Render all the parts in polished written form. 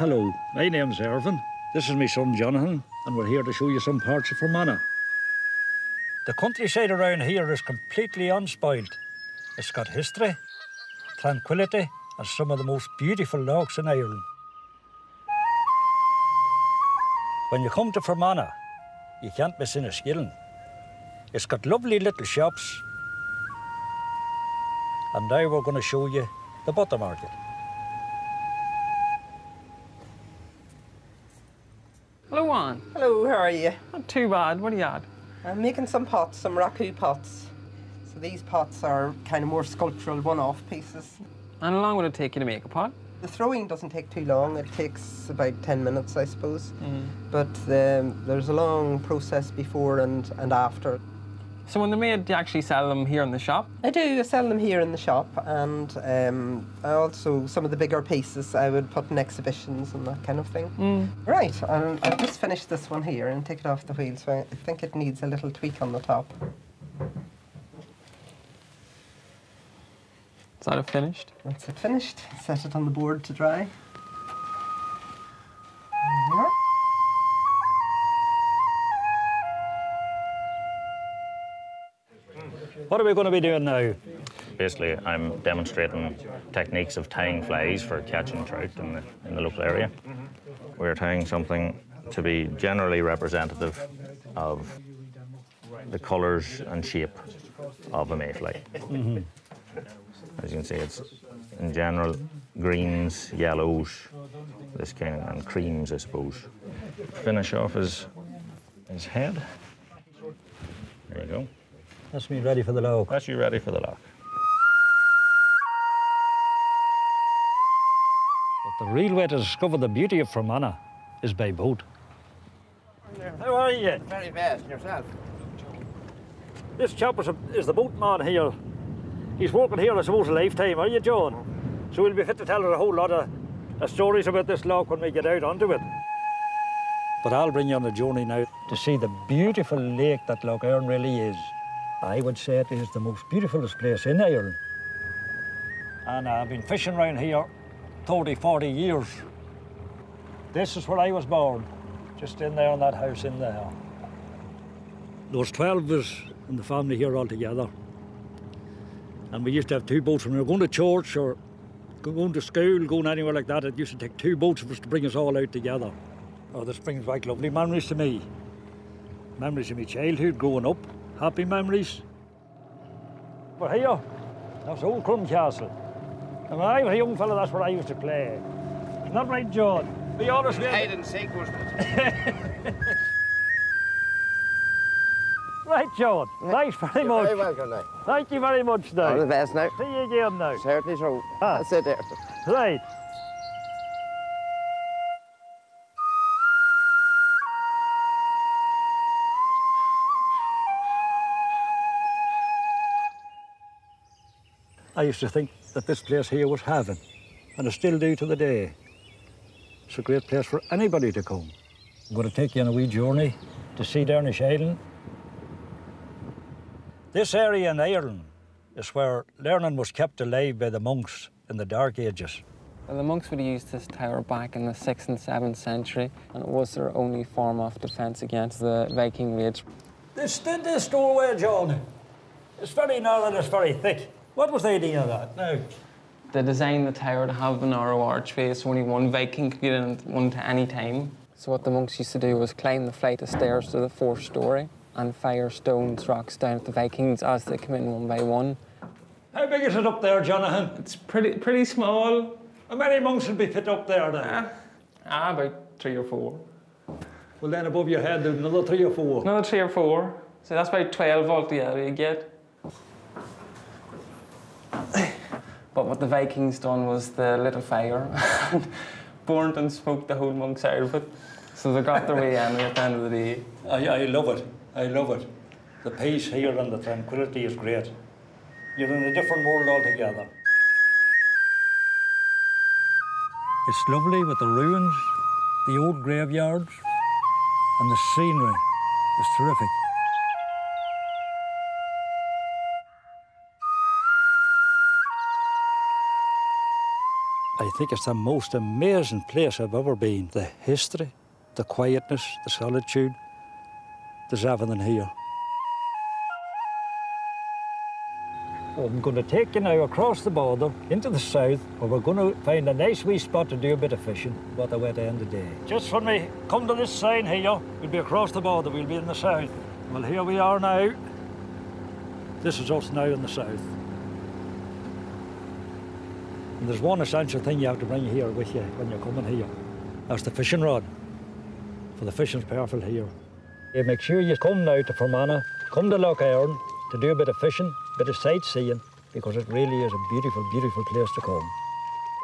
Hello, my name's Irvin. This is my son Jonathan, and we're here to show you some parts of Fermanagh. The countryside around here is completely unspoiled. It's got history, tranquility, and some of the most beautiful lochs in Ireland. When you come to Fermanagh, you can't miss Inniskillen. It's got lovely little shops. And now we're going to show you the butter market. Hello, Anne. Hello, how are you? Not too bad. What are you at? I'm making some pots, some raku pots. So these pots are kind of more sculptural one-off pieces. And how long would it take you to make a pot? The throwing doesn't take too long. It takes about 10 minutes, I suppose. But there's a long process before and after. So when they're made, do you actually sell them here in the shop? I do. I sell them here in the shop, and I also, some of the bigger pieces I would put in exhibitions and that kind of thing. Right, I'll just finish this one here and take it off the wheel, so I think it needs a little tweak on the top. Is that it finished? That's it finished. Set it on the board to dry. There we are. What are we going to be doing now? Basically, I'm demonstrating techniques of tying flies for catching trout in the local area. We're tying something to be generally representative of the colours and shape of a mayfly. As you can see, it's in general greens, yellows, this kind of, and creams, I suppose. Finish off his head. There you go. That's me ready for the loch. That's you ready for the loch. But the real way to discover the beauty of Fermanagh is by boat. How are you? Very bad. Yourself? This chap is the boatman here. He's working here, I suppose, a lifetime, are you, John? So we'll be fit to tell her a whole lot of stories about this loch when we get out onto it. But I'll bring you on a journey now to see the beautiful lake that Lough Erne really is. I would say it is the most beautifulest place in Ireland. And I've been fishing around here 30, 40 years. This is where I was born, just in there in that house in there. There was 12 of us in the family here all together. And we used to have two boats. When we were going to church or going to school, going anywhere like that, it used to take two boats of us to bring us all out together. Oh, this brings back lovely memories to me. Memories of my childhood, growing up. Happy memories. But here, that's old Crum Castle. And when I was a young fella, that's where I used to play. Isn't that right, John? Be honest with me. Hide and seek, wasn't it? Right, John. Thanks very much. Very welcome now. Thank you very much now. All the best now. See you again now. Certainly so. Ah. That's it there. Right. I used to think that this place here was heaven, and I still do to the day. It's a great place for anybody to come. I'm going to take you on a wee journey to see Dernish Island. This area in Ireland is where learning was kept alive by the monks in the Dark Ages. Well, the monks would have used this tower back in the 6th and 7th century, and it was their only form of defence against the Viking raids. This doorway, John, it's very narrow and it's very thick. What was the idea of that now? They designed the tower to have the narrow archway, so only one Viking could get in one at any time. So what the monks used to do was climb the flight of stairs to the 4th story and fire stones, rocks down at the Vikings as they come in one by one. How big is it up there, Jonathan? It's pretty small. How many monks would be fit up there then? About 3 or 4. Well, then above your head, there's another 3 or 4. Another 3 or 4. So that's about 12 altogether you get. But what the Vikings done was they lit a fire and burnt and smoked the whole monks out of it. So they got their way in at the end of the day. I love it. I love it. The peace here and the tranquility is great. You're in a different world altogether. It's lovely with the ruins, the old graveyards, and the scenery is terrific. I think it's the most amazing place I've ever been. The history, the quietness, the solitude, there's everything here. I'm going to take you now across the border into the south, where we're going to find a nice wee spot to do a bit of fishing about the wet end of the day. Just when we come to this sign here, we'll be across the border, we'll be in the south. Well, here we are now. This is us now in the south. And there's one essential thing you have to bring here with you when you're coming here. That's the fishing rod. For the fishing's perfect here. You make sure you come now to Fermanagh, come to Lough Erne to do a bit of fishing, a bit of sightseeing, because it really is a beautiful, beautiful place to come.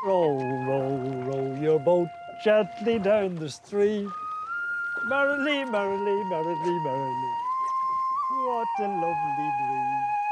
Row, row, row your boat gently down the stream. Merrily, merrily, merrily, merrily. What a lovely dream.